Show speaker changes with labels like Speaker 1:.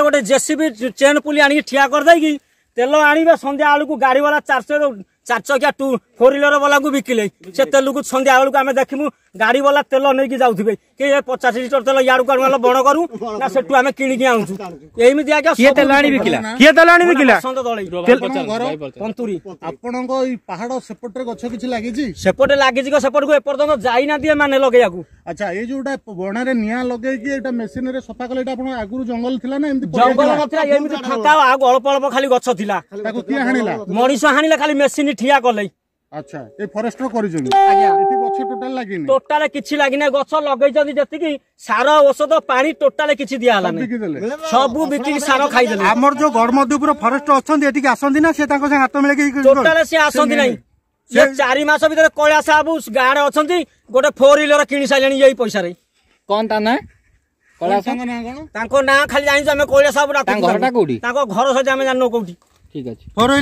Speaker 1: गोटे JCB chain पुली आनी ठिया कर देगी तेल आने संध्या बेलू गाड़ी वाला 4 चकिया 4 व्हीलर वाला को बिकिले से तेल को संध्या बेलू आम देखू गाड़ी वाला तेल नहीं जाऊे कि 50 लिटर तेल याड़ू काढ़ बड़ करूँ ना से आम किणिकी आनुचु एमती आज्ञा पंतुरी
Speaker 2: पहाड़ सेपटे गछ किछि लागिछि
Speaker 1: सेपटे लागिछि सेपट को एपर्तंत जाइना दिए माने लगेयाकू।
Speaker 2: अच्छा ये जोटा बणारे निया लगेकी एटा मेसिन रे सफा कले एटा आपण आगुरु जंगल थिला ना एमती
Speaker 1: जंगल नथिला एमती फांका आगु अल्प खाली गछ थिला
Speaker 2: ताको किया हानिला
Speaker 1: मनीष हानिला खाली मेसिन ठिया कले।
Speaker 2: अच्छा ए फॉरेस्टर करिजोनी आज्ञा एठी गछ टोटल लागिनी
Speaker 1: टोटल किछि लागिने गछ लगैजंदी जतिकी सार औषध पानी टोटल किछि दिया हला नै सब बिकी सार खाइ देले।
Speaker 2: हमर जो गड़मधुपुर फॉरेस्ट अछंदी एठी आसंदी ना से ताको से हाथ मिले के
Speaker 1: टोटल से आसंदी नै ये 4 मास भीतर कैलाश बाबू गाड़ अछंदी गोटे 4 व्हीलर किनि साइलेनी यही पैसा रे
Speaker 3: कोन ता ना कैलाश
Speaker 2: ना कोन
Speaker 1: ताको ना खाली जानि जे हम कैलाश बाबू
Speaker 3: ताको घरटा कोठी
Speaker 1: ताको घर से हम जानो कोठी
Speaker 3: ठीक अछि।